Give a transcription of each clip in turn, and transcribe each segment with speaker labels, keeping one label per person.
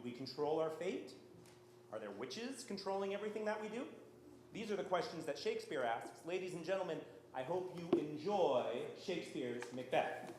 Speaker 1: we control our fate? Are there witches controlling everything that we do? These are the questions that Shakespeare asks. Ladies and gentlemen, I hope you enjoy Shakespeare's Macbeth.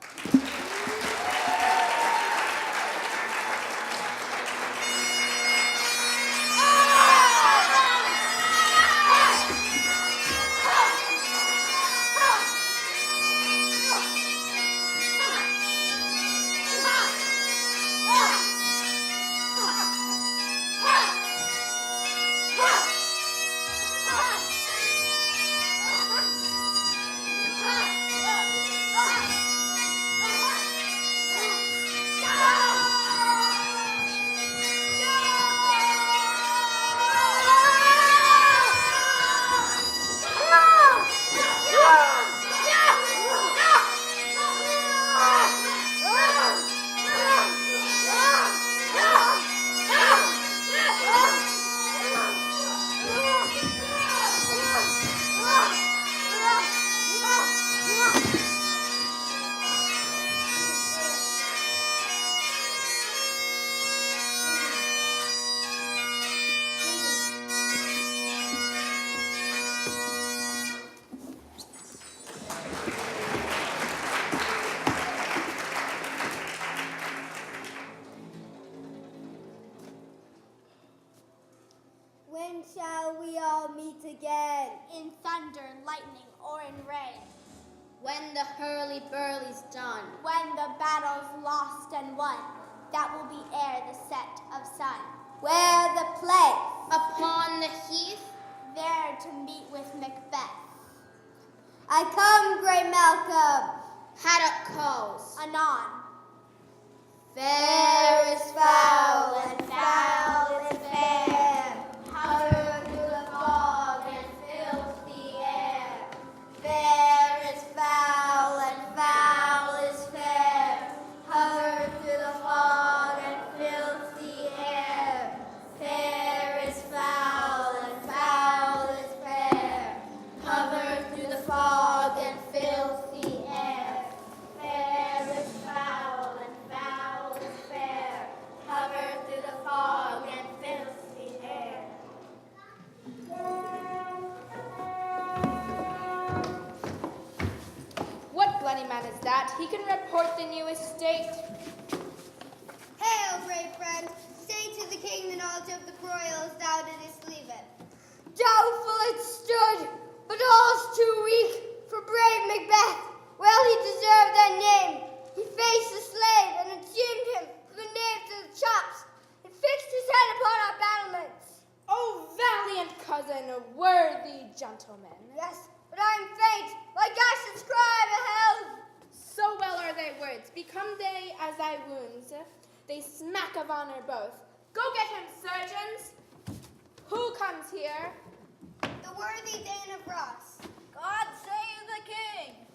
Speaker 2: When shall we all meet again?
Speaker 3: In thunder, lightning, or in rain.
Speaker 4: When the hurly-burly's done.
Speaker 3: When the battle's lost and won. That will be ere the set of sun.
Speaker 2: Where the place?
Speaker 4: Upon the heath.
Speaker 3: There to meet with Macbeth.
Speaker 2: I come, great Malcolm.
Speaker 4: Haddock calls.
Speaker 3: Anon.
Speaker 2: Fair is foul and foul is fair. Hover through the fog and fills the air. Fair is foul and foul is fair. Hover through the fog and fills the air. Fair is foul and foul is fair. Hover through the fog and fills the air. Fair is foul and foul is fair. Hover through the fog and fills the air.
Speaker 5: What bloody man is that? He can report the new estate.
Speaker 2: Hail, brave friend! Say to the king the knowledge of the broils thou didst leave it. Doubtful it stood, but all's too weak for brave Macbeth. Well he deserved that name. He faced the slave and attuned him to the knaves and the chops, and fixed his head upon our battlements.
Speaker 5: Oh, valiant cousin, worthy gentleman.
Speaker 2: Yes, but I am faint, like Ash's cry beheld.
Speaker 5: So well are thy words, become they as thy wounds. They smack of honor both. Go get him, surgeons. Who comes here?
Speaker 2: The worthy Dane of Ross.
Speaker 6: God save the king!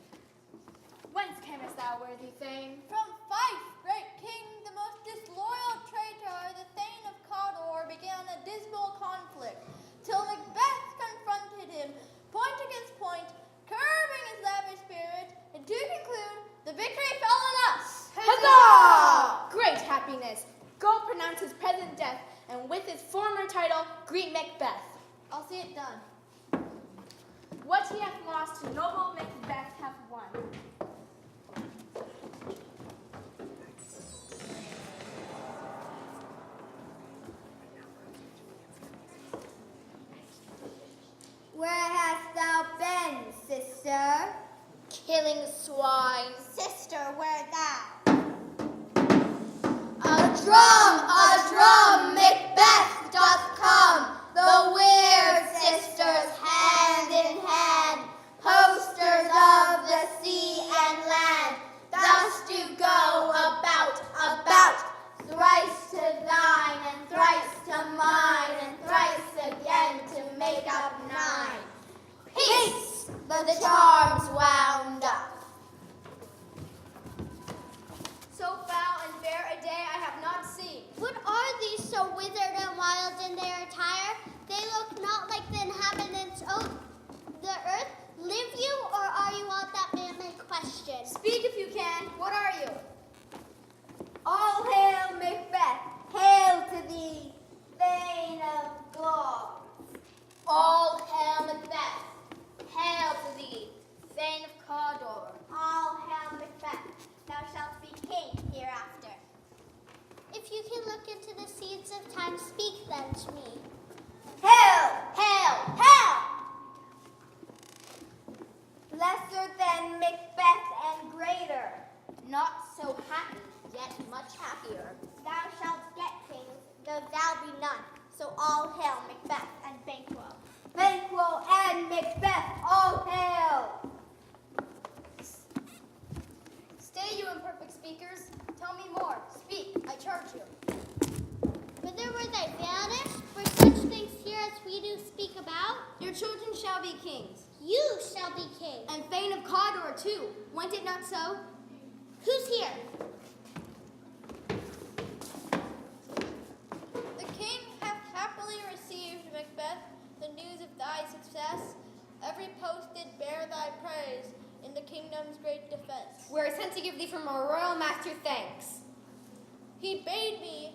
Speaker 5: Whence camest thou, worthy thane?
Speaker 6: From Fife, great king, the most disloyal traitor, the Thane of Cawdor, began a dismal conflict, till Macbeth confronted him, point against point, curbing his lavish spirit, and to conclude, the victory fell on us!
Speaker 5: Huzzah! Great happiness. Go pronounce his present death, and with his former title, greet Macbeth.
Speaker 6: I'll see it done.
Speaker 5: What he hath lost, noble Macbeth hath won.
Speaker 2: Where hast thou been, sister?
Speaker 4: Killing swine.
Speaker 2: Sister, where thou?
Speaker 4: A drum, Macbeth doth come. The weird sisters hand in hand, posters of the sea and land, thus do go about, thrice to thine and thrice to mine, and thrice again to make up nine. Peace! The charm's wound up.
Speaker 6: So foul and fair a day I have not seen.
Speaker 3: What are these so withered and wild in their attire? They look not like the inhabitants of the earth. Live you, or are you all that man may question?
Speaker 6: Speak if you can. What are you?
Speaker 2: All hail Macbeth, hail to
Speaker 3: look into the seeds of time, speak then to me.
Speaker 4: Hail! Hail! Hail! Lesser than Macbeth and greater.
Speaker 2: Not so happy, yet much happier.
Speaker 3: Thou shalt get kings, though thou be none. So all hail Macbeth and Banquo.
Speaker 4: Banquo and Macbeth, all hail!
Speaker 2: Stay, you imperfect speakers. Tell me more. Speak, I charge you.
Speaker 3: Whither were they banished? Were such things here as we do speak about?
Speaker 2: Your children shall be kings,
Speaker 3: You shall be king.
Speaker 2: and fain of Cawdor too. Went it not so?
Speaker 3: Who's here?
Speaker 6: The king hath happily received, Macbeth, the news of thy success. Every post did bear thy praise in the kingdom's great defense.
Speaker 2: We are sent to give thee from our royal master thanks.
Speaker 6: He bade me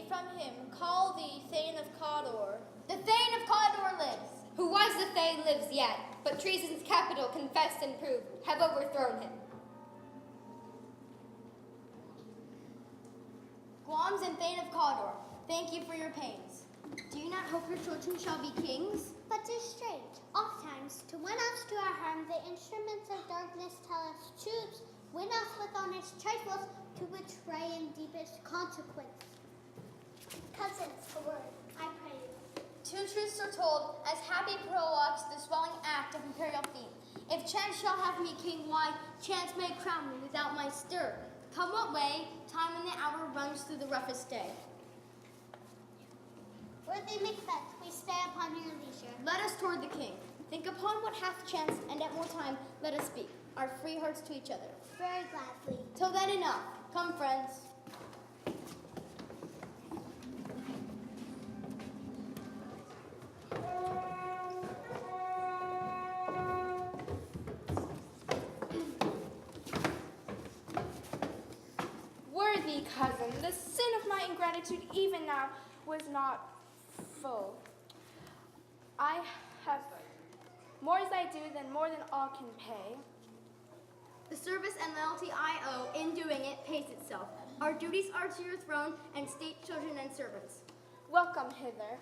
Speaker 6: from him call thee Thane of Cawdor.
Speaker 2: The Thane of Cawdor lives, who was the Thane lives yet, but treason's capital confessed and proved, have overthrown him. Guams and Thane of Cawdor, thank you for your pains. Do you not hope your children shall be kings?
Speaker 3: But 'tis strange, ofttimes, to win us to our harm, the instruments of darkness tell us truths, win us with honest trifles, to betray in deepest consequence. Cousins, a word, I pray you.
Speaker 2: Two truths are told, as happy prologues the swelling act of imperial theme. If chance shall have me king, why, chance may crown me without my stir. Come what way, time and the hour runs through the roughest day.
Speaker 3: Worthy Macbeth, we stay upon your leisure.
Speaker 2: Let us toward the king. Think upon what hath chanced, and at more time let us speak, our free hearts to each other.
Speaker 3: Very gladly.
Speaker 2: Till then enough. Come, friends.
Speaker 5: Worthy cousin, the sin of my ingratitude even now was not full. I have more as I do than more than all can pay.
Speaker 2: The service and loyalty I owe in doing it pays itself. Our duties are to your throne and state children and servants.
Speaker 5: Welcome hither.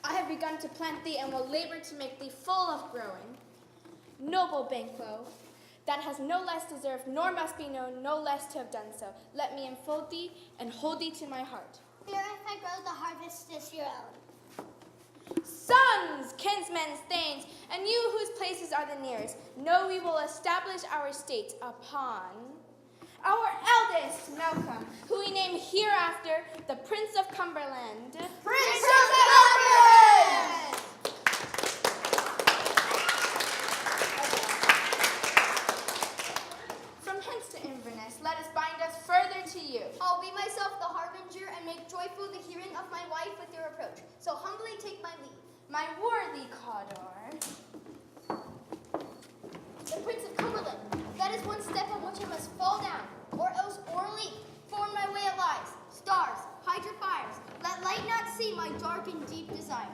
Speaker 5: I have begun to plant thee and will labor to make thee full of growing. Noble Banquo, that has no less deserved, nor must be known, no less to have done so. Let me enfold thee and hold thee to my heart.
Speaker 3: Fear if I grow, the harvest is your own.
Speaker 5: Sons, kinsmen, thanes, and you whose places are the nearest, know we will establish our state upon our eldest, Malcolm, who we name hereafter the Prince of Cumberland.
Speaker 4: Prince of Cumberland!
Speaker 5: From hence to Inverness, let us bind us further to you.
Speaker 2: I'll be myself the harbinger and make joyful the hearing of my wife with your approach. So humbly take my leave.
Speaker 5: My worthy Cawdor.
Speaker 2: The Prince of Cumberland, that is one step on which I must fall down, or else o'erleap. For in my way it lies. Stars, hide your fires. Let light not see my dark and deep desires.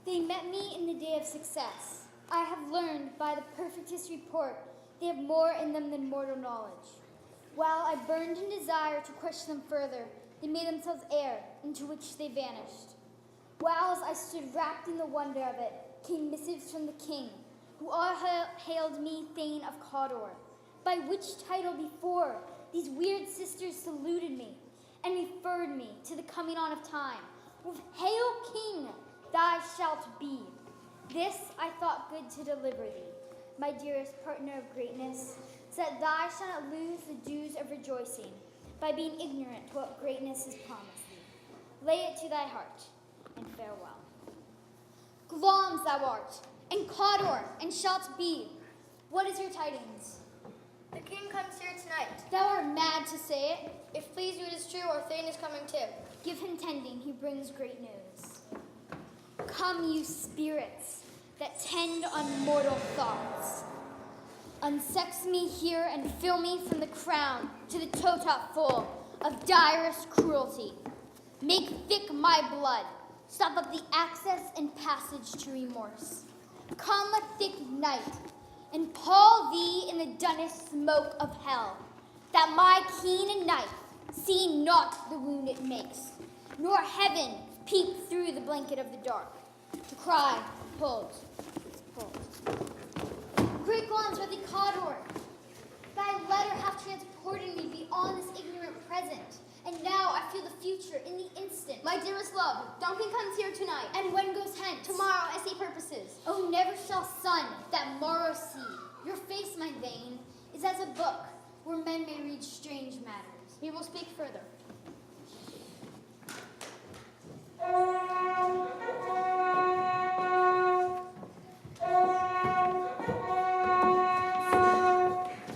Speaker 7: They met me in the day of success. I have learned by the perfectest report they have more in them than mortal knowledge. While I burned in desire to question them further, they made themselves air, into which they vanished. While I stood wrapped in the wonder of it, came missives from the king, who all hailed me Thane of Cawdor. By which title before these weird sisters saluted me, and referred me to the coming on of time, with "Hail, King, thou shalt be." This I thought good to deliver thee, my dearest partner of greatness, so that thou shalt not lose the dues of rejoicing by being ignorant to what greatness is promised thee. Lay it to thy heart, and farewell. Glom thou art, and Cawdor, and shalt be. What is your tidings?
Speaker 2: The king comes here tonight.
Speaker 7: Thou art mad to say it.
Speaker 2: If please you it is true, our Thane is coming too.
Speaker 7: Give him tending, he brings great news. Come, you spirits that tend on mortal thoughts. Unsex me here and fill me from the crown to the toe top full of direst cruelty. Make thick my blood, stop up the access and passage to remorse. Come a thick night, and pall thee in the dunnest smoke of hell, that my keen knife see not the wound it makes, nor heaven peep through the blanket of the dark, to cry, hold. Great ones are the Cawdor. Thy letter hath transported me beyond this ignorant present, and now I feel the future in the instant.
Speaker 5: My dearest love, Duncan comes here tonight.
Speaker 7: And when goes hence?
Speaker 5: Tomorrow, as he purposes.
Speaker 7: Oh, never shall sun that morrow see. Your face, my vein, is as a book where men may read strange matters.
Speaker 5: We will speak further.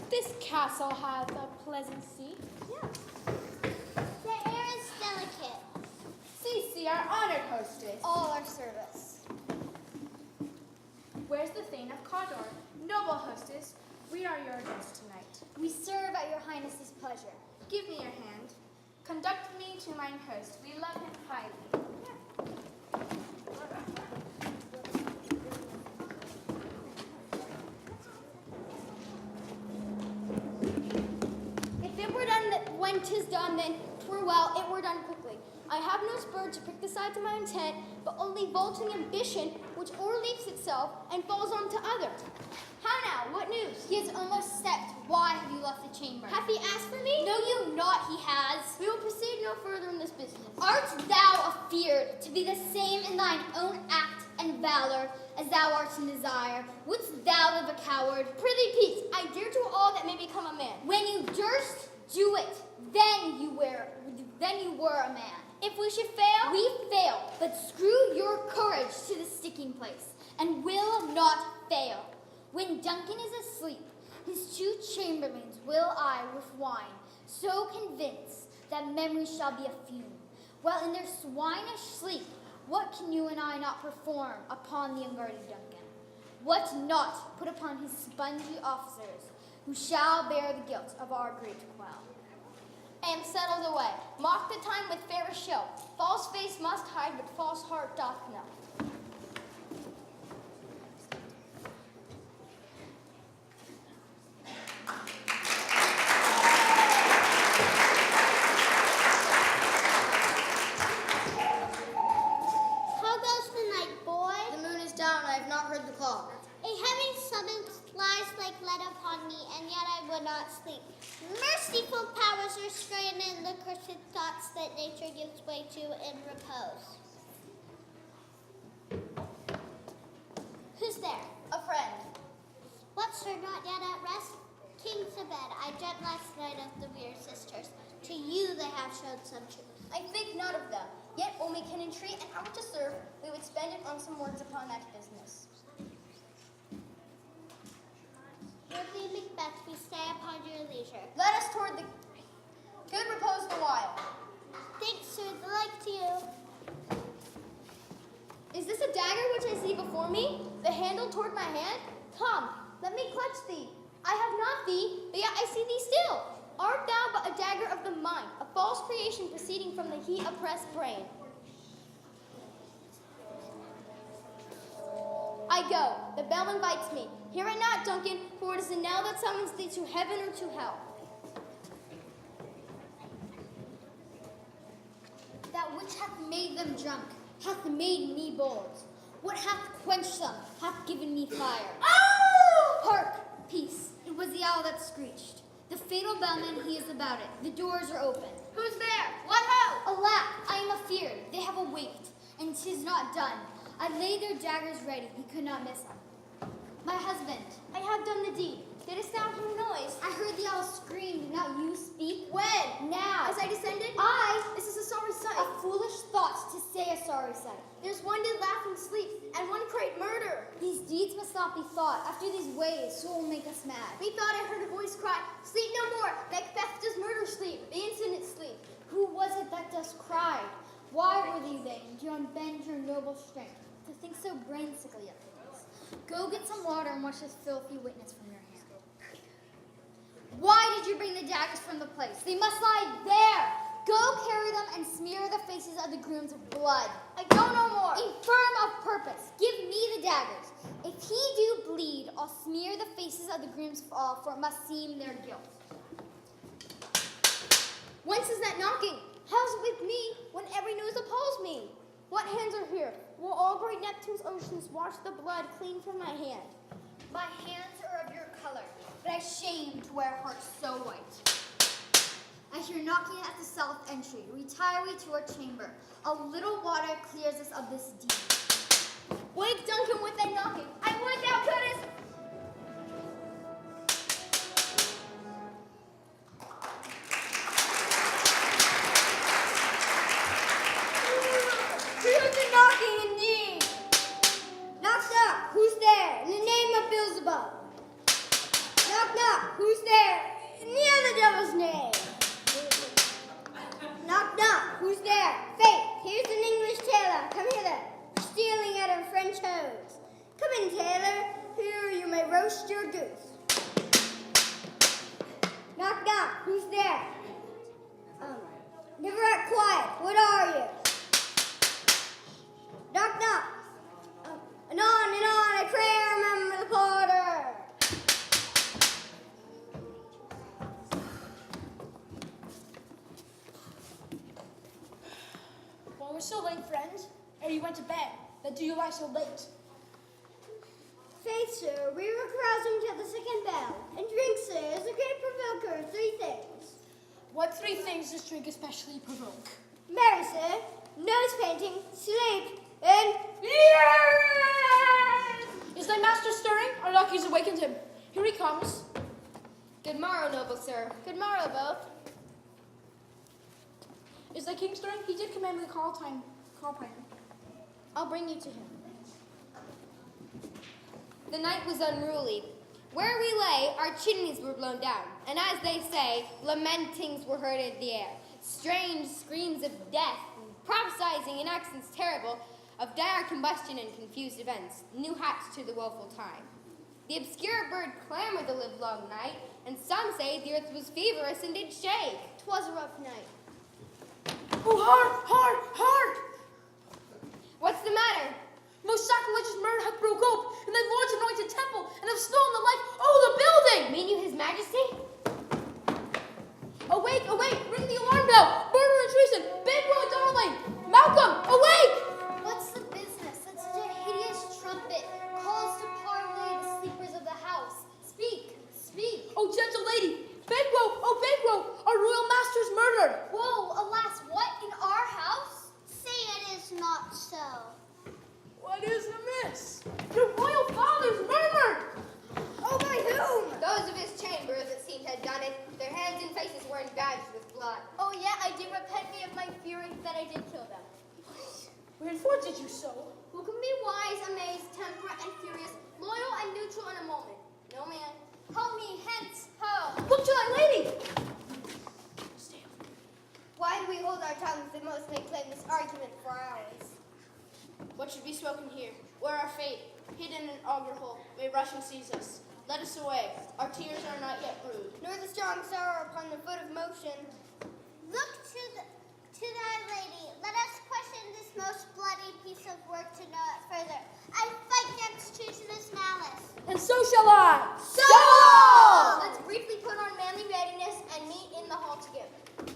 Speaker 5: This castle hath a pleasant seat.
Speaker 3: The air is delicate.
Speaker 5: See, our honored hostess.
Speaker 7: All our service.
Speaker 5: Where's the Thane of Cawdor? Noble hostess, we are your guests tonight.
Speaker 7: We serve at your highness's pleasure.
Speaker 5: Give me your hand. Conduct me to mine host. We love him highly.
Speaker 7: If it were done when 'tis done, then 'twere well, it were done quickly.
Speaker 5: I have no spur to prick the side to my intent, but only vaulting ambition, which o'erleaps itself and falls on to other. How now? What news?
Speaker 7: He has almost stepped. Why have you left the chamber?
Speaker 5: Hath he asked for me?
Speaker 7: Know you not he has?
Speaker 5: We will proceed no further in this business.
Speaker 7: Art thou afeared to be the same in thine own act and valor as thou art in desire? Wouldst thou live a coward?
Speaker 5: Prithee, peace. I dare do all that may become a man.
Speaker 7: When you durst do it, then you were a man.
Speaker 5: If we should fail,
Speaker 7: We fail, but screw your courage to the sticking place, and will not fail. When Duncan is asleep, his 2 chamberlains will I with wine, so convince that memory shall be a fume. While in their swinish sleep, what can you and I not perform upon the unguarded Duncan? What not put upon his spongy officers, who shall bear the guilt of our great quell?
Speaker 5: I am settled away. Mock the time with fairest show. False face must hide, but false heart doth know.
Speaker 3: How goes the night, boy?
Speaker 4: The moon is down. I have not heard the clock.
Speaker 3: A heavy summons lies like lead upon me, and yet I would not sleep. Merciful powers restrain in the cursed thoughts that nature gives way to in repose. Who's there?
Speaker 4: A friend.
Speaker 3: What, sir, not yet at rest? King's abed, I dread last night of the weird sisters. To you they have shown some truth.
Speaker 4: I think not of them. Yet when we can entreat an hour to serve, we would spend it on some words upon that business.
Speaker 3: Worthy Macbeth, we stay upon your leisure.
Speaker 4: Let us toward the good repose the while.
Speaker 3: Thanks, sir, the like to you.
Speaker 5: Is this a dagger which I see before me? The handle toward my hand? Come, let me clutch thee. I have not thee, but yet I see thee still. Art thou but a dagger of the mind, a false creation proceeding from the heat-oppressed brain? I go. The bell invites me. Hear it not, Duncan, for it is the knell that summons thee to heaven or to hell.
Speaker 7: That which hath made them drunk hath made me bold. What hath quenched them hath given me fire. Hark! Peace. It was the owl that screeched. The fatal bellman, he is about it. The doors are open.
Speaker 5: Who's there? What ho?
Speaker 7: Alack, I am afeared. They have awaked, and 'tis not done. I laid their daggers ready. He could not miss them. My husband,
Speaker 5: I have done the deed. Didst thou hear noise?
Speaker 7: I heard the owl scream. Did not you speak?
Speaker 5: When?
Speaker 7: Now.
Speaker 5: As I descended? This is a sorry sight.
Speaker 7: A foolish thought to say a sorry sight.
Speaker 5: There's one did laugh and sleep, and one cried murder.
Speaker 7: These deeds must not be thought. After these ways, so will make us mad.
Speaker 5: Methought I heard a voice cry, sleep no more. Macbeth does murder sleep, the infinite sleep.
Speaker 7: Who was it that thus cried? Why were thee vain to unbend your noble strength, to think so brain-sickly of things? Go get some water and wash this filthy witness from your hand. Why did you bring the daggers from the place? They must lie there. Go carry them and smear the faces of the grooms with blood.
Speaker 6: I don't know more.
Speaker 7: Infirm of purpose, give me the daggers. If he do bleed, I'll smear the faces of the grooms all, for it must seem their guilt.
Speaker 5: Whence is that knocking?
Speaker 6: How's it with me when every news appalls me? What hands are here? Will all great Neptune's oceans wash the blood clean from my hand?
Speaker 7: My hands are of your color, but I shame to wear hearts so white. I hear knocking at the south entry. Retire we to our chamber. A little water clears us of this deed.
Speaker 6: Wake Duncan with that knocking. I would thou couldst.
Speaker 7: Here's the knocking indeed. Knock, knock, who's there? In the name of Beelzebub. Knock, knock, who's there? In the other devil's name. Knock, knock, who's there? Faith, here's an English tailor. Come hither. We're stealing at our French hose. Come in, tailor. Here you may roast your goose. Knock, knock, who's there? Never act quiet. What are you? Knock, knock. And on, I pray remember the porter.
Speaker 5: Well, we're so late, friends. Ere you went to bed, then do you lie so late?
Speaker 7: Faith, sir, we were carousing till the second bell. And drink, sir, is a great provoker of 3 things.
Speaker 5: What 3 things does drink especially provoke?
Speaker 7: Marry, sir, nose painting, sleep, and
Speaker 5: Is thy master stirring? Our lucky's awakened him. Here he comes.
Speaker 4: Good morrow, noble sir.
Speaker 6: Good morrow, both.
Speaker 5: Is thy king stirring? He did command me to call time.
Speaker 6: I'll bring you to him.
Speaker 4: The night was unruly. Where we lay, our chimneys were blown down, and as they say, lamentings were heard in the air. Strange screams of death, prophesying in accents terrible, of dire combustion and confused events, new hats to the woeful time. The obscure bird clamored the livelong night, and some say the earth was feverish and did shake.
Speaker 6: 'Twas a rough night.
Speaker 5: Oh, hark!
Speaker 4: What's the matter?
Speaker 5: Most sacrilegious murder hath broke up in thy Lord's anointed temple, and have stolen the life of the building!
Speaker 4: Mean you his majesty?
Speaker 5: Awake, ring the alarm bell! Murder and treason! Banquo, darling! Malcolm, awake!
Speaker 3: What's the business that such a hideous trumpet calls to parley the sleepers of the house? Speak!
Speaker 5: Oh, gentle lady! Banquo! Our royal master is murdered!
Speaker 3: Whoa, alas, what? In our house? Say it is not so.
Speaker 5: What is amiss? Your royal father's murdered!
Speaker 4: Oh, by whom? Those of his chambers, it seemed, had done it. Their hands and faces were embadged with blood.
Speaker 6: Oh, yeah, I do repent me of my fury that I did kill them.
Speaker 5: Wherefore did you so?
Speaker 6: Who can be wise, amazed, temperate, and furious, loyal and neutral in a moment? No man. Help me hence, ho!
Speaker 5: Look to thy lady!
Speaker 6: Why do we hold our tongues that most may claim this argument for ours?
Speaker 5: What should be spoken here? Where our fate, hidden in augur hole, may rush and seize us. Let us away. Our tears are not yet brewed.
Speaker 6: Nor the strong sorrow upon the foot of motion.
Speaker 3: Look to thy lady. Let us question this most bloody piece of work to know it further. I fight against treasonous malice.
Speaker 5: And so shall I!
Speaker 6: So! Let's briefly put on manly readiness and meet in the hall together.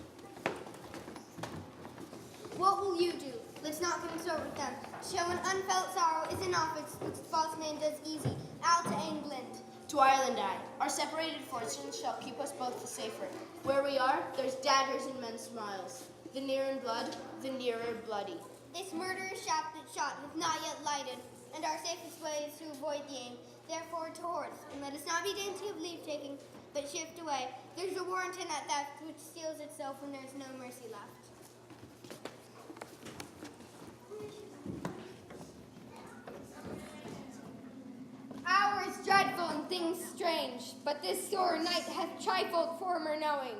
Speaker 6: What will you do? Let's not consort with them. Show an unfelt sorrow is an office which the false man does easy. Out to England.
Speaker 5: To Ireland I. Our separated fortunes shall keep us both the safer. Where we are, there's daggers in men's smiles. The near in blood, the nearer bloody.
Speaker 6: This murderous shaft that shot hath not yet lighted, and our safest way is to avoid the aim. Therefore to horse, and let us not be dainty of leave-taking, but shift away. There's a warrant in that theft which steals itself when there's no mercy left.
Speaker 4: Hours dreadful and things strange, but this sore night hath trifled former knowings.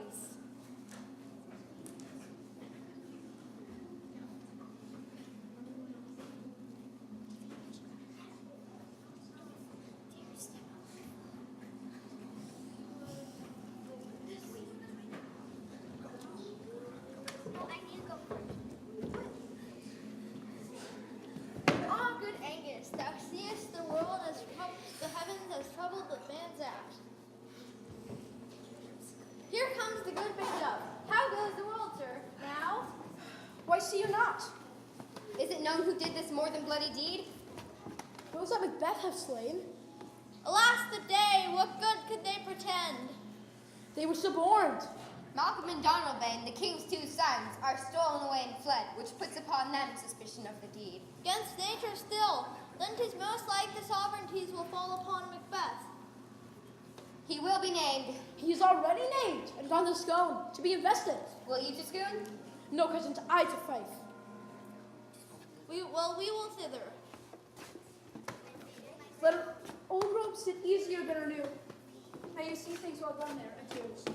Speaker 6: that. Here comes the good Macduff. How goes the world, sir? Now?
Speaker 5: Why see you not?
Speaker 4: Is it known who did this more than bloody deed?
Speaker 5: Those that Macbeth have slain,
Speaker 6: Alas the day, what good could they pretend?
Speaker 5: they were suborned.
Speaker 4: Malcolm and Donalbain, the king's two sons, are stolen away and fled, which puts upon them suspicion of the deed.
Speaker 6: Against nature still, then 'tis most like the sovereignties will fall upon Macbeth.
Speaker 4: He will be named.
Speaker 5: He is already named and gone to Scone to be invested.
Speaker 4: Will you to Scoon?
Speaker 5: No cousin to I to Fife.
Speaker 6: We will thither.
Speaker 5: Let our old robes sit easier than our new. May you see things well done there, and tears.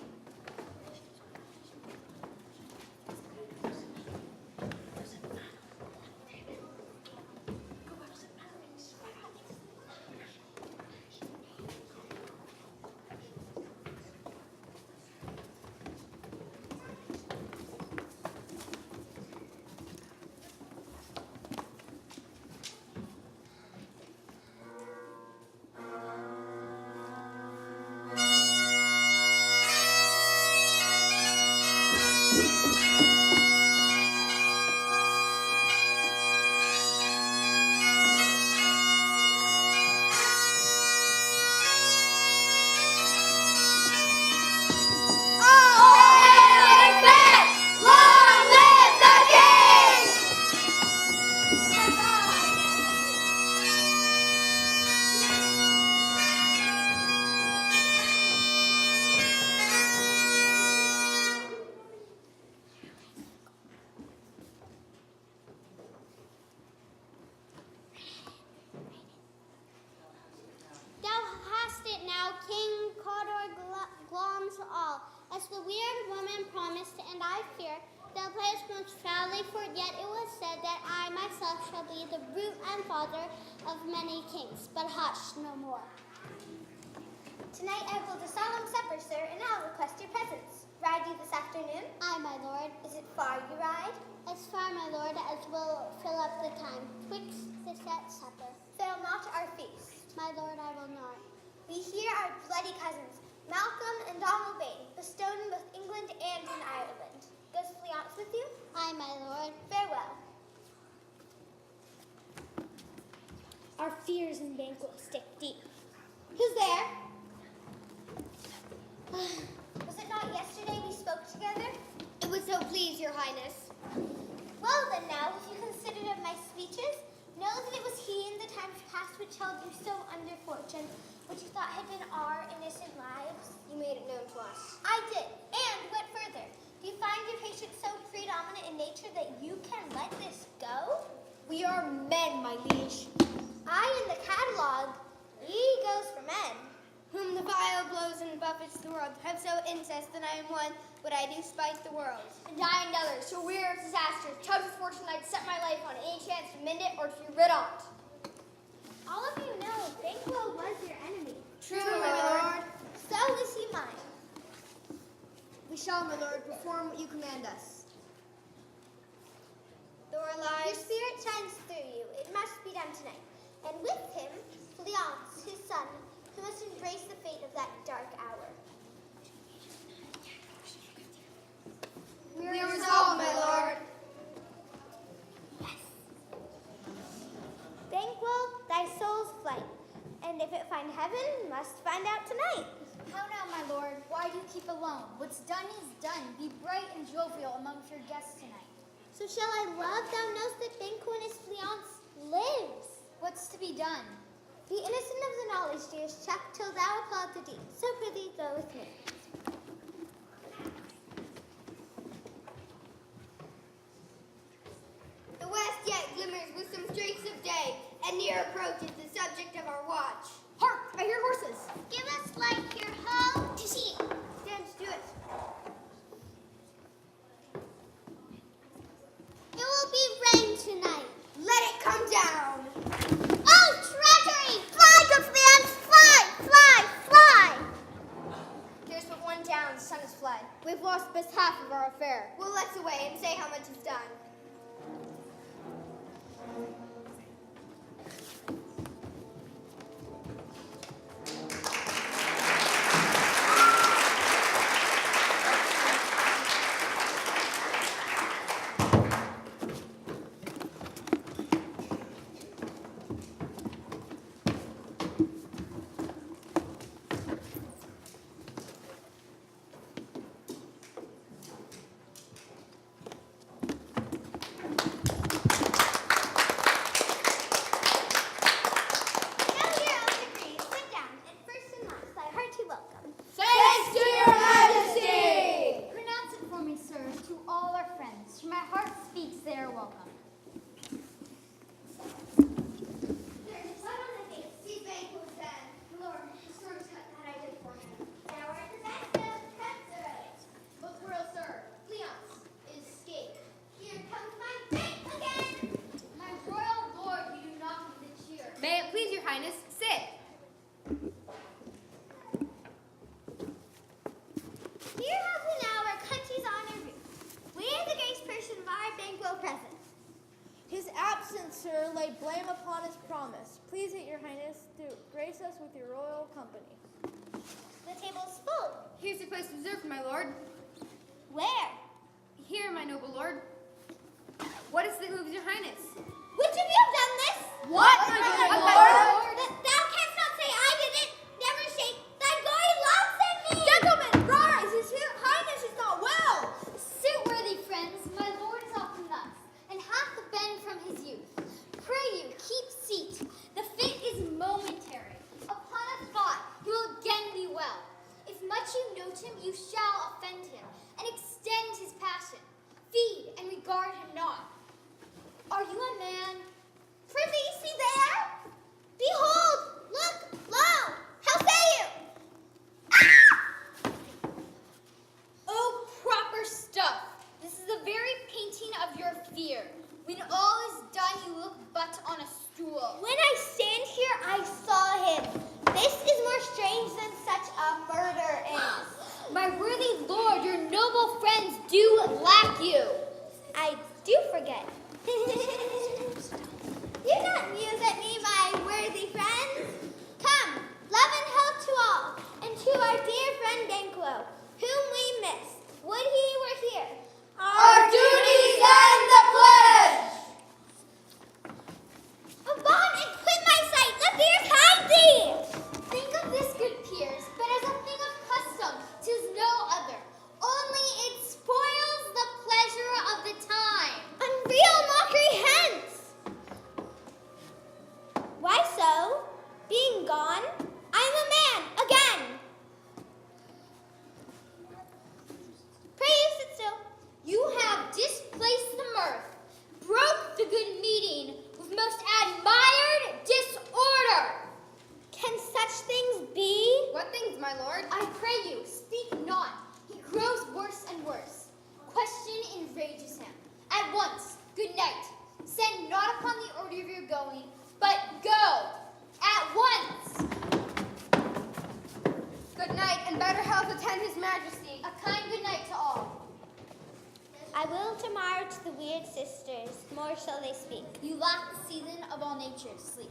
Speaker 3: Thou hast it now, King Cawdor gloms all, as the weird woman promised, and I fear thou playest most foully, for yet it was said that I myself shall be the root and father of many kings, but hush no more.
Speaker 2: Tonight I hold a solemn supper, sir, and I'll request your presence. Ride you this afternoon?
Speaker 3: Aye, my lord.
Speaker 2: Is it far you ride?
Speaker 3: As far, my lord, as will fill up the time twixt the set supper.
Speaker 2: Fail not our feast.
Speaker 3: My lord, I will not.
Speaker 2: We here are bloody cousins, Malcolm and Donalbain, bestowed in both England and in Ireland. Goes Fleance with you?
Speaker 3: Aye, my lord.
Speaker 2: Farewell.
Speaker 3: Our fears in Banquo stick deep.
Speaker 2: Who's there? Was it not yesterday we spoke together?
Speaker 4: It would so please your highness.
Speaker 2: Well then now, if you considered of my speeches, know that it was he in the times past which held you so under fortune, which you thought had been our innocent lives.
Speaker 4: You made it known to us.
Speaker 2: I did, and went further. Do you find your patience so predominant in nature that you can let this go?
Speaker 4: We are men, my liege.
Speaker 2: I in the catalogue, he goes for men.
Speaker 4: Whom the vile blows and buffets the world have so incensed that I am one, but I do spite the world.
Speaker 7: And I and others, so weird of disasters, tugs of fortune, I'd set my life on any chance to mend it or to be rid on't.
Speaker 2: All of you know Banquo was your enemy.
Speaker 4: True, my lord.
Speaker 2: So is he mine.
Speaker 4: We shall, my lord, perform what you command us. Though our
Speaker 2: Your
Speaker 4: lives...
Speaker 2: spirit shines through you. It must be done tonight. And with him, Fleance, his son, who must embrace the fate of that dark hour.
Speaker 4: We are resolved, my lord.
Speaker 2: Banquo, thy soul's flight, and if it find heaven, must find out tonight.
Speaker 7: How now, my lord? Why do you keep alone? What's done is done. Be bright and jovial amongst your guests tonight.
Speaker 2: So shall I love? Thou knowest that Banquo and his Fleance lives.
Speaker 7: What's to be done?
Speaker 2: Be innocent of the knowledge, dearest Chuck, till thou applaud the deed. So prithee, go with me.
Speaker 4: The west yet glimmers with some streaks of day, and near approaches the subject of our watch.
Speaker 7: Hark! I hear horses.
Speaker 3: Give us light here, ho! Tishie!
Speaker 2: Stand to it.
Speaker 3: It will be rain tonight.
Speaker 4: Let it come down.
Speaker 3: Oh, treachery! Fly, good Fleance! Fly! Fly! Fly!
Speaker 4: There's but one down, the sun has fled. We've lost best half of our affair. Well, let's away and say how much is done.
Speaker 7: speaks, they are welcome.
Speaker 2: See Banquo then. Lord, the sword cut that I did for him. Now we're at the best of Hecate.
Speaker 4: Look, royal sir, Leon's escape.
Speaker 2: Here comes my bank again.
Speaker 7: My royal lord, you do not need the cheer.
Speaker 4: May it please your highness, sit.
Speaker 2: Here have we now our country's honor root. We are the grace person of our Banquo present.
Speaker 6: His absence, sir, lay blame upon his promise. Please it your highness to grace us with your royal company.
Speaker 2: The table's full.
Speaker 4: Here's your place reserved, my lord.
Speaker 2: Where?
Speaker 4: Here, my noble lord. What is it that moves your highness?
Speaker 2: Which of you have done this?
Speaker 4: What, my good lord?
Speaker 2: Thou canst not say I did it. Never shake thy gory locks at me.
Speaker 6: Gentlemen, rise! His highness is not well.
Speaker 7: Sit, worthy friends, my lord is often thus, and hath been from his youth. Pray you, keep seat. The fit is momentary. Upon a thought, he will again be well. If much you note him, you shall offend him, and extend his passion. Feed and regard him not. Are you a man?
Speaker 2: Prithee, see there? Behold, look, lo, how say you? Ah!
Speaker 7: Oh, proper stuff. This is the very painting of your fear. When all is done, you look but on a stool.
Speaker 2: When I stand here, I saw him. This is more strange than such a murder is.
Speaker 7: My worthy lord, your noble friends do lack you.
Speaker 2: I do forget. Do not muse at me, my worthy friends. Come, love and health to all, and to our dear friend Banquo, whom we miss. Would he were here.
Speaker 4: Our duties and the pledge!
Speaker 2: Avaunt and quit my sight, let fears hide thee!
Speaker 7: Think of this, good peers, but as a thing of custom, 'tis no other. Only it spoils the pleasure of the time.
Speaker 2: Unreal mockery hence! Why so? Being gone, I'm a man again. Pray you sit still.
Speaker 7: You have displaced the mirth, broke the good meeting with most admired disorder.
Speaker 2: Can such things be?
Speaker 4: What things, my lord?
Speaker 7: I pray you, speak not. He grows worse and worse. Question enrages him. At once, good night. Send not upon the order of your going, but go at once.
Speaker 4: Good night, and better health attend his majesty.
Speaker 7: A kind good night to all.
Speaker 2: I will tomorrow to the weird sisters, more shall they speak.
Speaker 7: You lack the season of all nature's sleep.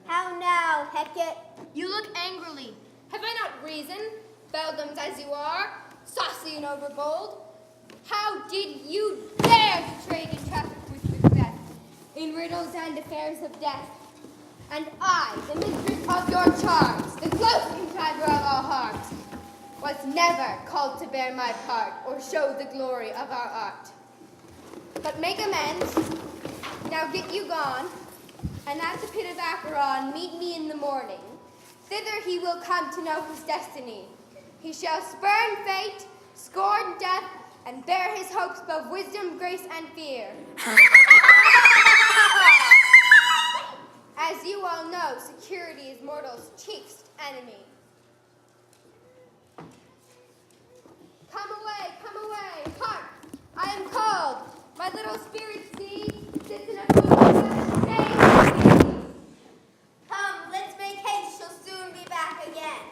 Speaker 2: How now, Hecate?
Speaker 4: You look angrily. Have I not reason? Beldams as you are, saucy and overbold. How did you dare to trade in traffic with Macbeth, in riddles and affairs of death? And I, the mistress of your charms, the close contriver of all harms, was never called to bear my part or show the glory of our art. But make amends. Now get you gone, and at the pit of Acheron meet me in the morning. Thither he will come to know his destiny. He shall spurn fate, scorn death, and bear his hopes above wisdom, grace, and fear. As you all know, security is mortal's chiefest enemy. Come away. evil spirit see, sits in a food say. Come, let's make haste, she'll soon be back again.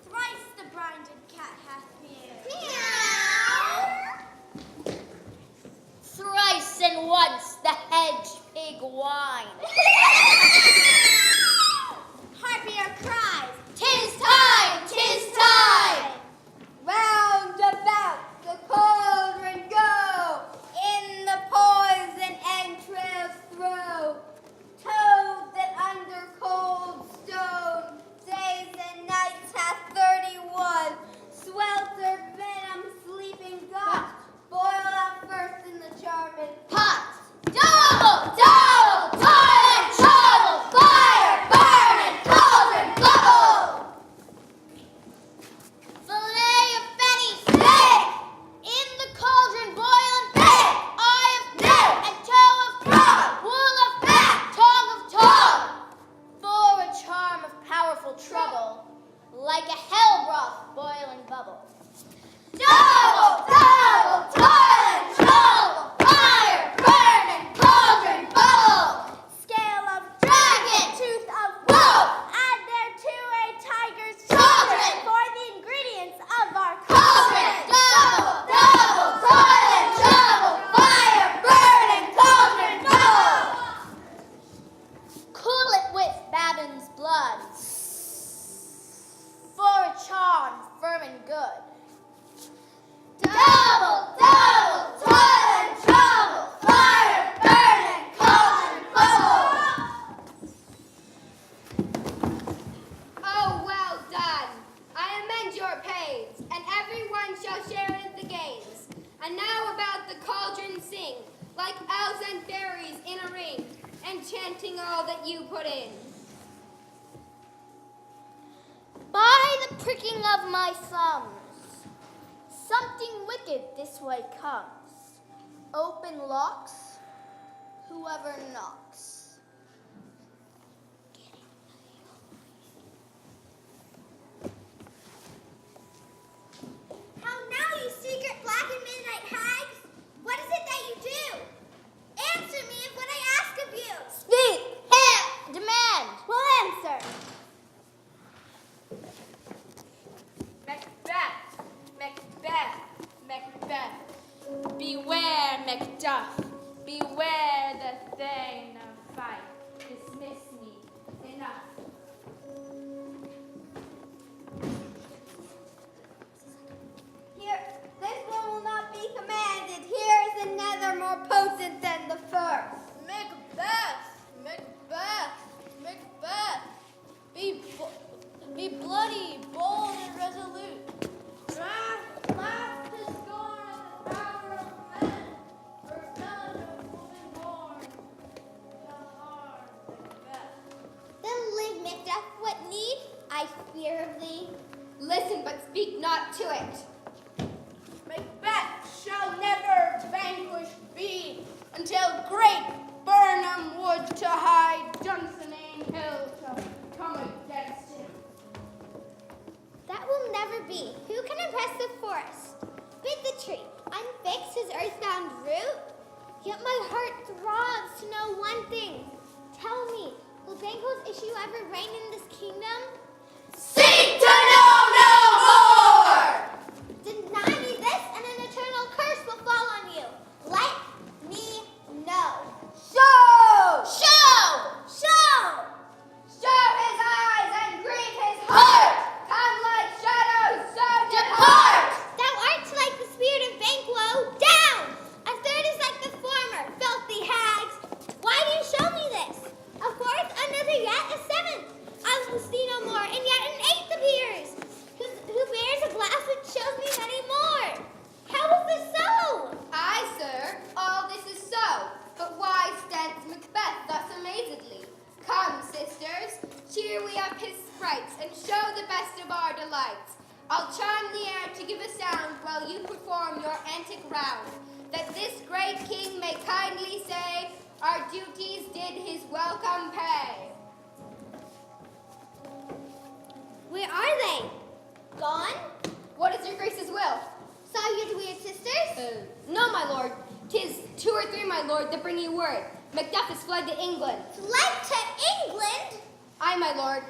Speaker 2: Thrice the brinded cat hath mewed.
Speaker 4: Meow.
Speaker 8: Thrice and once the hedge pig whined.
Speaker 2: Harpier cries.
Speaker 4: 'Tis time, 'tis time. Round about the cauldron go, in the poison entrails throw. Toad that under cold stone, days and nights hath 31. Sweltered venom sleeping got, boil out first in the charming pot. Double, double, toil and trouble, fire, burn, and cauldron bubble.
Speaker 8: Fillet of Benny steak, in the cauldron boil and bake. Eye of neck and toe of frog, wool of back, tongue of tongue. For a charm of powerful trouble, like a hell broth boiling bubble.
Speaker 4: Double, double, toil and trouble, fire, burn, and cauldron bubble.
Speaker 2: Scale of
Speaker 4: Dragon,
Speaker 2: tooth of
Speaker 4: wolf,
Speaker 2: add thereto a tiger's
Speaker 4: Children.
Speaker 2: for the ingredients of our
Speaker 4: cauldron. Double, double, toil and trouble, fire, burn, and cauldron bubble.
Speaker 8: Cool it with Babin's blood, for a charm firm and good.
Speaker 4: Double, double, toil and trouble, fire, burn, and cauldron bubble.
Speaker 7: Oh, well done. I amend your pains, and everyone shall share in the gains. And now about the cauldron sing, like elves and fairies in a ring, enchanting all that you put in.
Speaker 8: By the pricking of my thumbs, something wicked this way comes. Open locks, whoever knocks.
Speaker 2: How now, you secret black and midnight hags? What is it that you do? Answer me of what I ask of you.
Speaker 8: Speak, hit, demand.
Speaker 2: We'll answer.
Speaker 5: Macbeth, Macbeth, Macbeth. Beware, Macduff. Beware the thane of fight. Dismiss me. Enough.
Speaker 4: Here, this one will not be commanded. Here is another more potent than the first.
Speaker 6: Macbeth, Macbeth, Macbeth. Be bloody, bold, and resolute. Laugh to scorn at the power of men, or son of woman born. Shall harm Macbeth.
Speaker 2: Then live, Macduff, what need I fear of thee?
Speaker 4: Listen, but speak not to it.
Speaker 5: Macbeth shall never vanquished be until great Burnham Wood to high Dunsinane Hill shall come against him.
Speaker 2: That will never be. Who can impress the forest? Bid the tree unfix his earthbound root? Yet my heart throbs to know one thing. Tell me, will Banquo's issue ever reign in this kingdom?
Speaker 4: Seek to know no more!
Speaker 2: Deny me this, and an eternal curse will fall on you. Let me know.
Speaker 4: Show!
Speaker 2: Show! Show!
Speaker 4: Show his eyes and grieve his heart! Come like shadows, so depart!
Speaker 2: Thou art like the spirit of Banquo. Down! A third is like the former, filthy hags. Why do you show me this? A fourth, another yet, a seventh. I will see no more, and yet an eighth appears, who bears a glass which shows me many more. How is this so?
Speaker 4: Aye, sir, all this is so. But why stands Macbeth thus amazedly? Come, sisters, cheer we up his sprites, and show the best of our delights. I'll charm the air to give a sound while you perform your antic round, that this great king may kindly say, our duties did his welcome pay.
Speaker 2: Where are they? Gone?
Speaker 4: What is your grace's will?
Speaker 2: Saw you the weird sisters?
Speaker 4: No
Speaker 7: lord, that bring you word. Macduff is fled to England.
Speaker 2: Fled to England?
Speaker 7: Aye, my lord.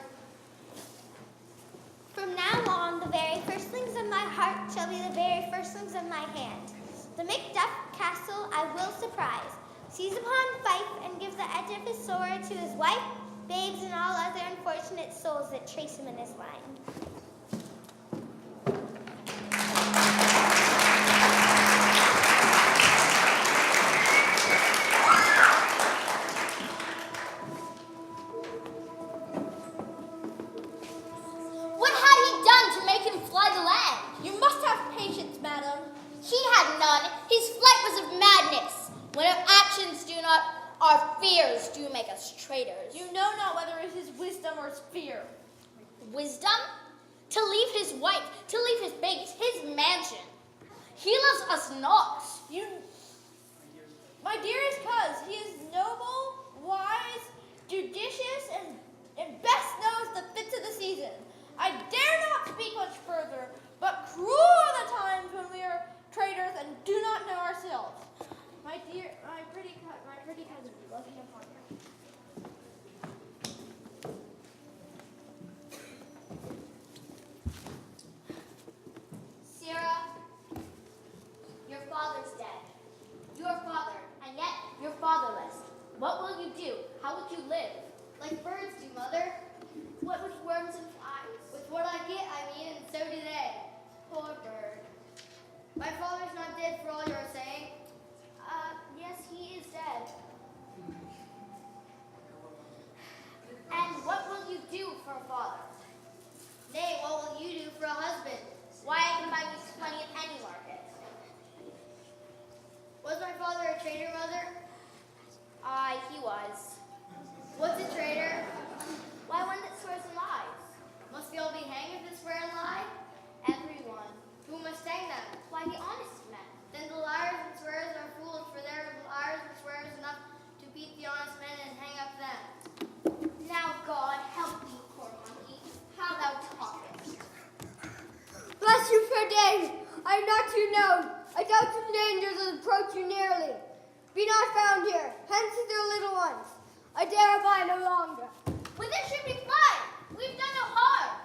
Speaker 2: From now on, the very firstlings of my heart shall be the very firstlings of my hand. The Macduff castle I will surprise, seize upon Fife, and give the edge of his sword to his wife, babes, and all other unfortunate souls that trace him in his line.
Speaker 8: What had he done to make him fly the land?
Speaker 6: You must have patience, madam.
Speaker 8: He had none. His flight was of madness. When our actions do not, our fears do make us traitors.
Speaker 6: You know not whether it is wisdom or fear.
Speaker 8: Wisdom? To leave his wife, to leave his babies, his mansion. He loves us not.
Speaker 6: My dearest coz, he is noble, wise, judicious, and best knows the fits of the season. I dare not speak much further, but cruel are the times when we are traitors and do not know ourselves. My pretty cousin, love him upon you.
Speaker 8: Sarah, your father's dead. Your father, and yet you're fatherless. What will you do? How would you live?
Speaker 7: Like birds do, mother.
Speaker 8: What with worms and flies?
Speaker 7: With what I get, I mean, and so do they. Poor bird. My father's not dead for all you're saying.
Speaker 8: Yes, he is dead. And what will you do for a father?
Speaker 7: Nay, what will you do for a husband?
Speaker 8: Why, I can buy me plenty at any market.
Speaker 7: Was my father a traitor, mother?
Speaker 8: Aye, he was.
Speaker 7: What's a traitor?
Speaker 8: Why, one that swears and lies?
Speaker 7: Must we all be hanged if they swear and lie?
Speaker 8: Everyone.
Speaker 7: Who must hang them?
Speaker 8: Why, the honest men.
Speaker 7: Then the liars and swearers are fools, for there are liars and swearers enough to beat the honest men and hang up them.
Speaker 8: Now, God, help me, poor monkey. How thou talkest.
Speaker 7: Bless you, fair dame. I am not too known. I doubt some dangers will approach you nearly. Be not found here. Hence with your little ones. I dare abide no longer.
Speaker 8: Whither should we fly? We've done no harm.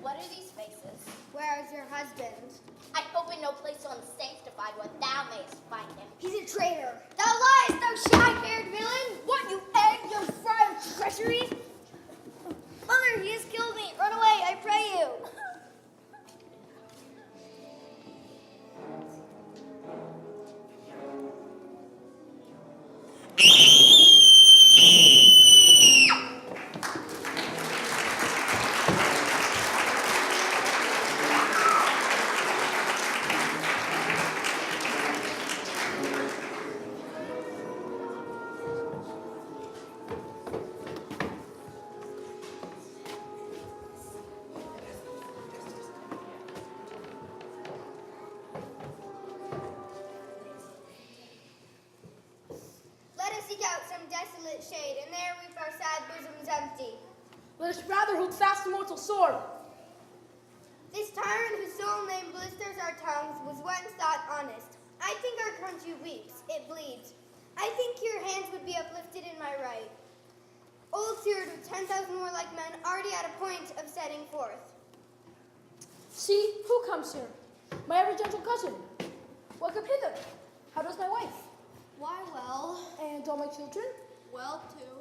Speaker 8: What are these faces?
Speaker 7: Where is your husband?
Speaker 8: I hope in no place so unsanctified where thou mayest find him.
Speaker 7: He's a traitor. Thou liest, thou shy-haired villain. What, you egg, you fry of treachery? Mother, he has killed me. Run away, I pray you. Desolate shade, and there weep our sad bosoms empty.
Speaker 5: Let us rather hold fast the mortal sword.
Speaker 7: This tyrant whose sole name blisters our tongues was once thought honest. I think our country weeps, it bleeds. I think your hands would be uplifted in my right. Old Seward with 10,000 warlike men already at a point of setting forth.
Speaker 5: See, who comes here? My ever gentle cousin. Welcome hither. How does my wife?
Speaker 6: Why, well,
Speaker 5: And all my children?
Speaker 6: well, too.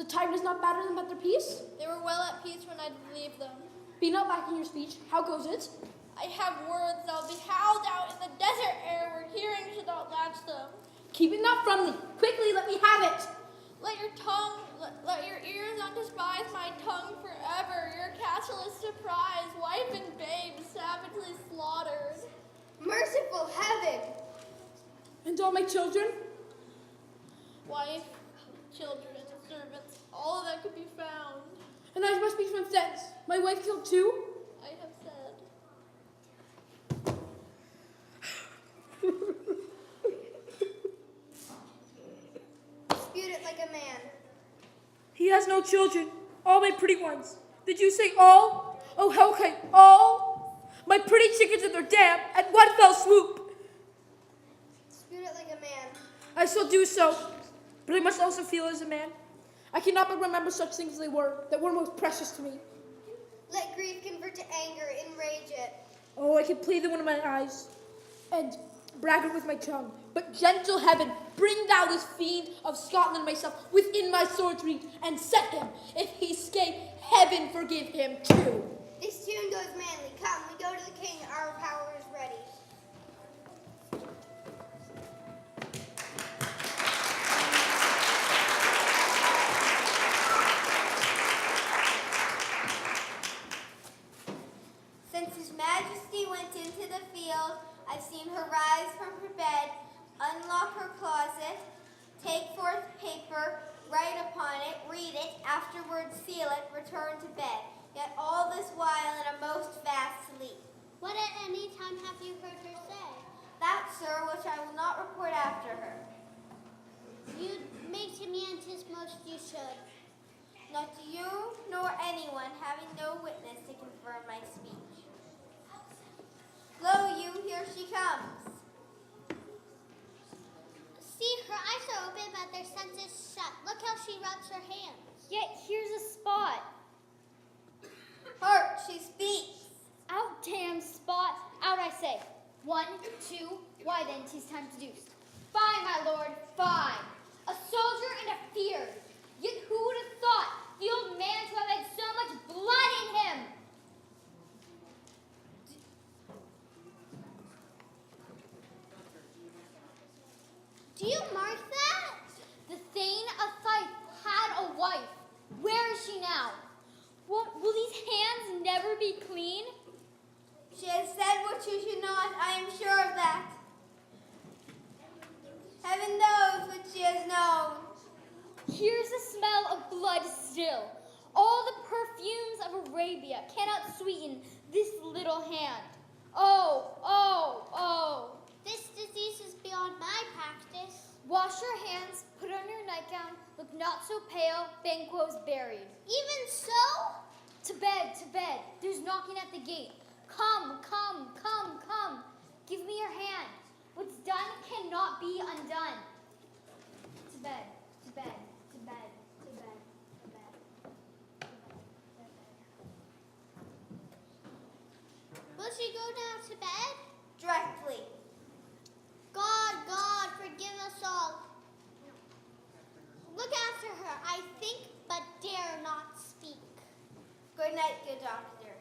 Speaker 5: The time is not better than but their peace?
Speaker 6: They were well at peace when I did leave them.
Speaker 5: Be not lacking your speech. How goes it?
Speaker 6: I have words that'll be howled out in the desert air where hearing should not latch them.
Speaker 5: Keep it not from thee. Quickly, let me have it.
Speaker 6: Let your ears not despise my tongue forever. Your castle is surprised, wife and babe savagely slaughtered.
Speaker 7: Merciful heaven!
Speaker 5: And all my children?
Speaker 6: Wife, children, servants, all that could be found.
Speaker 5: And I must be from thence. My wife killed too?
Speaker 6: I have said.
Speaker 7: Dispute it like a man.
Speaker 5: He has no children. All my pretty ones. Did you say all? Oh, Hecate, all? My pretty chickens and their dam at one fell swoop.
Speaker 7: Dispute it like
Speaker 5: I shall do so, but I must also feel as a man. I cannot but remember such things as they were, that were most precious to me.
Speaker 8: Let grief convert to anger, enrage it.
Speaker 5: Oh, I could plead them with my eyes, and braggart with my tongue. But gentle heaven, bring thou this fiend of Scotland myself within my sword's reach, and set him. If he escape, heaven forgive him too.
Speaker 8: This tune goes manly. Come, we go to the king. Our power is ready. Since His Majesty went into the field, I've seen her rise from her bed, unlock her closet, take forth paper, write upon it, read it, afterwards seal it, return to bed. Yet all this while in a most vast sleep.
Speaker 3: What at any time have you heard her say?
Speaker 8: That, sir, which I will not report after her.
Speaker 3: You make to me, and 'tis most you should.
Speaker 8: Not to you, nor anyone, having no witness to confirm my speech. Lo, you, here she comes.
Speaker 3: See, her eyes are open, but their senses shut. Look how she rubs her hands.
Speaker 7: Yet here's a spot.
Speaker 8: Hark, she speaks.
Speaker 7: Out, damn spot. Out, I say. 1, 2, why then 'tis time to deuce. Fine, my lord, fine. A soldier and a fear. Yet who would have thought the old man to have had so much blood in him?
Speaker 3: Do you mark that?
Speaker 7: The Thane of Fife had a wife. Where is she now? Will these hands never be clean?
Speaker 8: She has said what you should not, I am sure of that. Heaven knows what she has known.
Speaker 7: Here's the smell of blood still. All the perfumes of Arabia cannot sweeten this little hand. Oh, oh, oh.
Speaker 3: This disease is beyond my practice.
Speaker 7: Wash your hands, put on your nightgown, look not so pale, Banquo's buried.
Speaker 3: Even so?
Speaker 7: To bed, there's knocking at the gate. Come, come, come, come. Give me your hand. What's done cannot be undone. To bed, to bed, to bed, to bed, to bed.
Speaker 3: Will she go now to bed?
Speaker 8: Directly.
Speaker 3: God, God, forgive us all. Look after her. I think, but dare not speak.
Speaker 8: Good night, good doctor.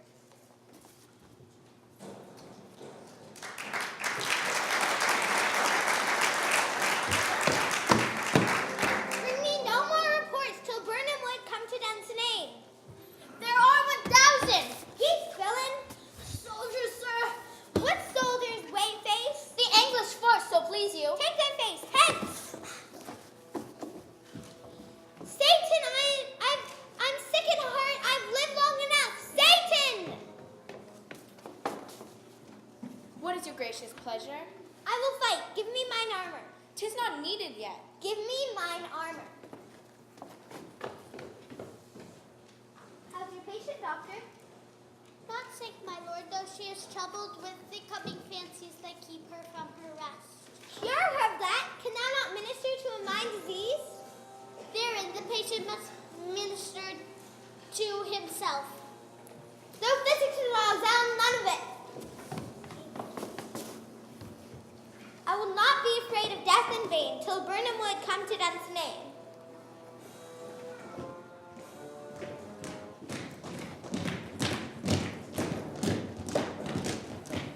Speaker 3: Bring me no more reports till Burnham would come to Dunsinane.
Speaker 8: There are 1,000.
Speaker 3: Keep filling. Soldiers, sir. What soldiers, face?
Speaker 8: The English force, so please you.
Speaker 3: Take that face, hence! Satan, I'm sick at heart. I've lived long enough. Satan!
Speaker 5: What is your gracious pleasure?
Speaker 3: I will fight. Give me mine armor.
Speaker 5: 'Tis not needed yet.
Speaker 3: Give me mine armor. How's your patient, doctor? Not sick, my lord, though she is troubled with the coming fancies that keep her from her rest. Cure her of that? Can thou not minister to a mind disease? Therein the patient must minister to himself.
Speaker 8: No physics involved, none of it. I will not be afraid of death in vain till Burnham would come to Dunsinane.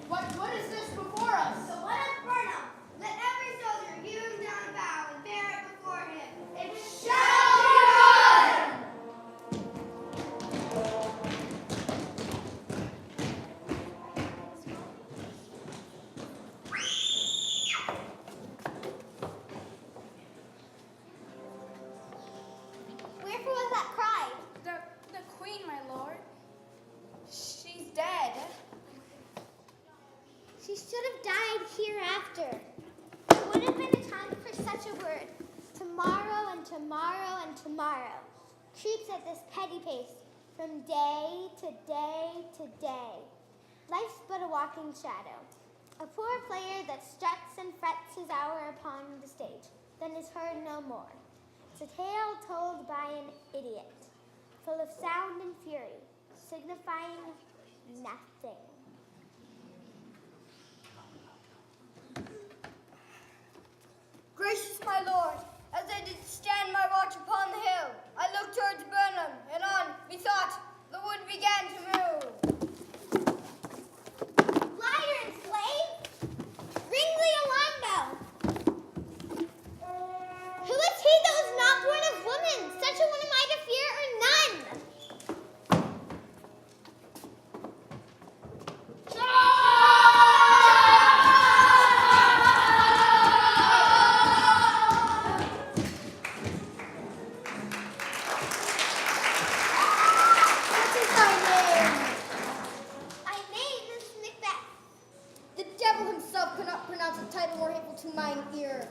Speaker 6: What is this before us?
Speaker 8: So let us burn him. Let every soldier hew down a bough and bear it before him. It shall be done! Wherefore was that cry?
Speaker 5: The queen, my lord. She's dead.
Speaker 3: She should have died hereafter. There would have been a time for such a word. Tomorrow and tomorrow and tomorrow. Creeps at this petty pace, from day to day to day. Life's but a walking shadow. A poor player that struts and frets his hour upon the stage. then is heard no more. It's a tale told by an idiot, full of sound and fury, signifying nothing.
Speaker 4: Gracious my lord, as I did stand my watch upon the hill, I looked towards Burnham, and on, methought, the wood began to move.
Speaker 3: Lighter and slave, ring the alarm bell. Who is he that was not born of woman? Such a one am I to fear or none?
Speaker 4: What is thy name?
Speaker 3: My name is Macbeth.
Speaker 4: The devil himself could not pronounce a title more hateful to mine ear.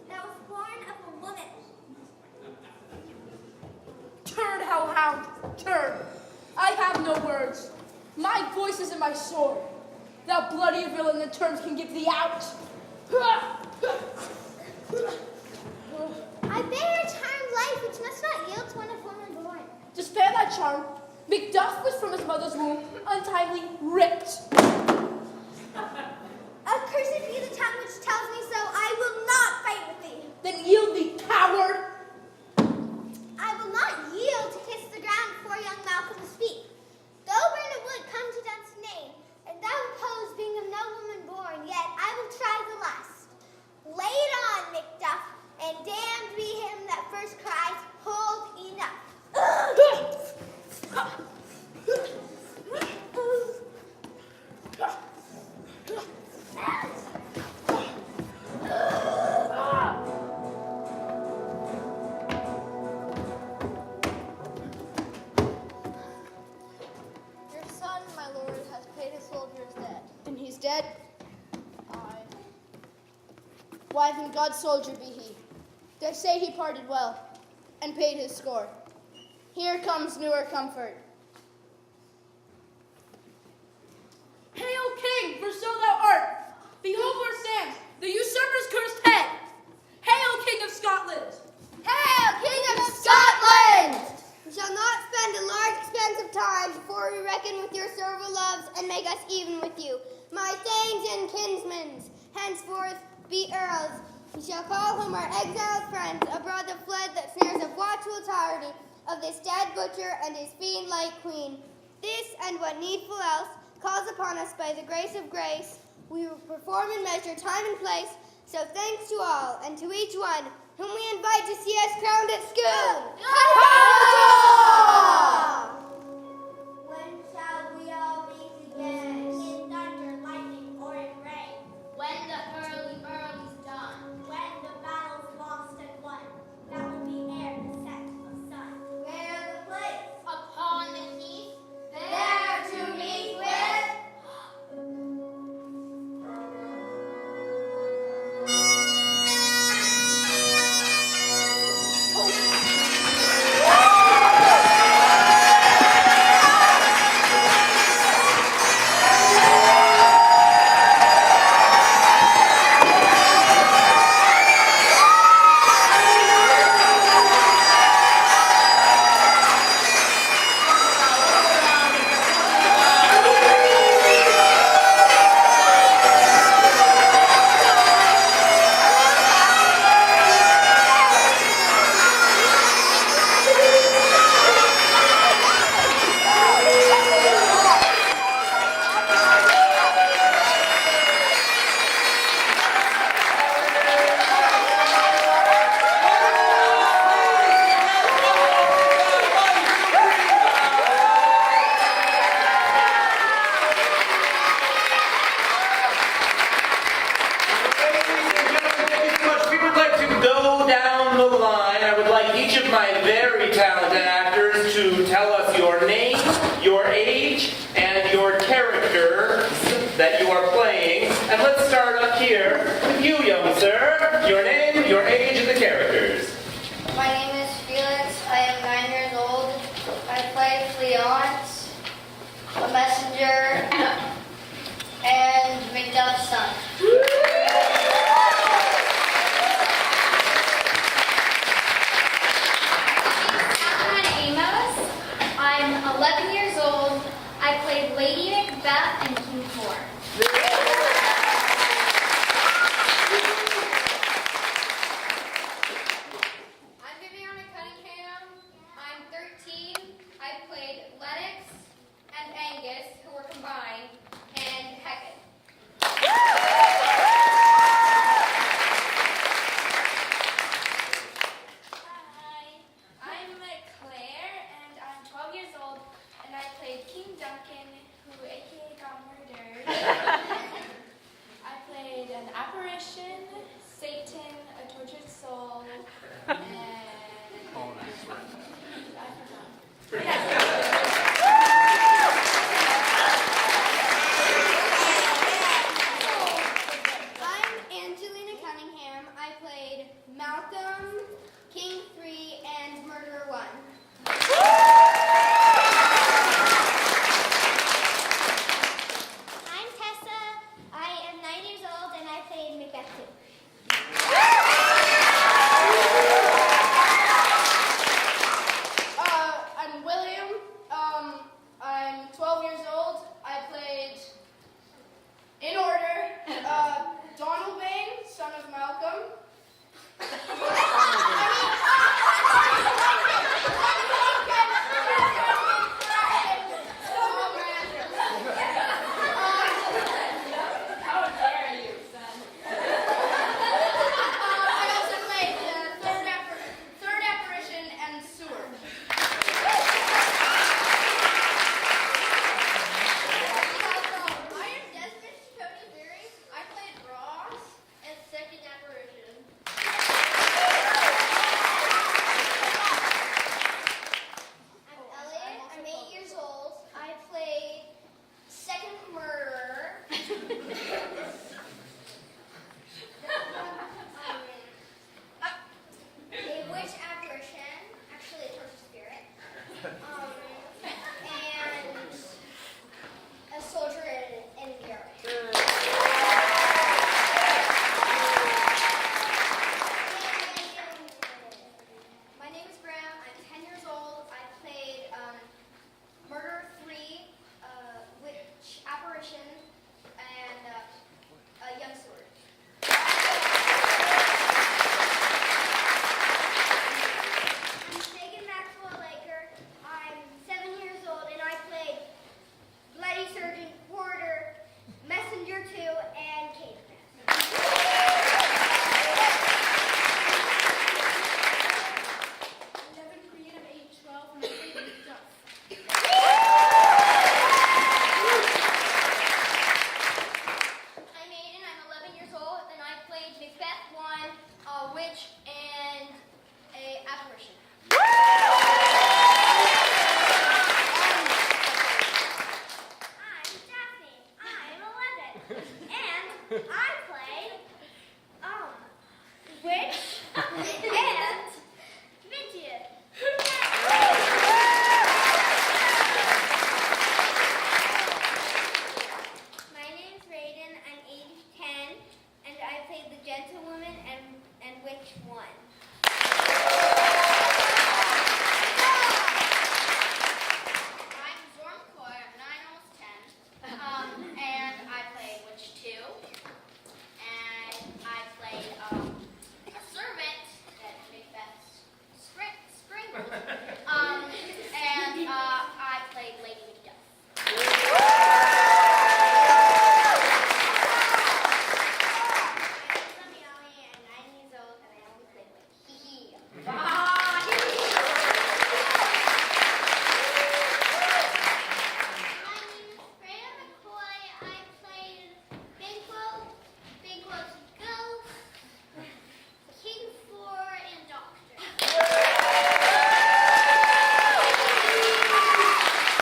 Speaker 2: That was born of a woman.
Speaker 5: Turn, hellhound, turn. I have no words. My voice is in my sword. Thou bloody villain, the terms can give thee out.
Speaker 3: I bear a charmed life which must not yield to one of woman born.
Speaker 5: To spare thy charm, Macduff was from his mother's womb untimely ripped.
Speaker 2: Accursed be the tongue which tells me so. I will not fight with thee.
Speaker 5: Then yield thee, coward.
Speaker 3: I will not yield to kiss the ground before young Malcolm to speak. Though Bernard would come to Dun's name, and thou oppose being of no woman born, yet I will try the last. Lay it on, Macduff, and damned be him that first cries, hold enough.
Speaker 6: Your son, my lord, has paid his soldiers debt.
Speaker 5: And he's dead?
Speaker 6: Aye.
Speaker 5: Why then God's soldier be he. They say he parted well, and paid his score. Here comes newer comfort.
Speaker 9: Hail, King, for so thou art! Behold where stands the usurper's cursed head! Hail, King of Scotland!
Speaker 4: Hail, King of Scotland! We shall not spend a large expense of time before we reckon with your servile loves and make us even with you. My thanes and kinsmen, henceforth be earls. We shall call home our exiled friends, abroad that fled that snares of watchful tyranny, of this dead butcher and his fiend-like queen. This and what needful else calls upon us by the grace of grace, we will perform and measure time and place. So thanks to all, and to each one whom we invite to see us crowned at Scone.
Speaker 2: When shall we all meet again? In thunder, lightning, or in rain?
Speaker 8: When the hurly-burly's done,
Speaker 2: When the battle's lost and won, that will be ere the set of sun. Where the place?
Speaker 8: upon the heath,
Speaker 2: There to meet with.
Speaker 1: that you are playing. And let's start up here. here with you, young sir. Your name, your age, and the characters.
Speaker 8: My name is Felix. I am 9 years old. I play Cleont, a messenger, and Macduff's son.
Speaker 3: I'm 11 years old. I played Lady Macbeth and King Thor.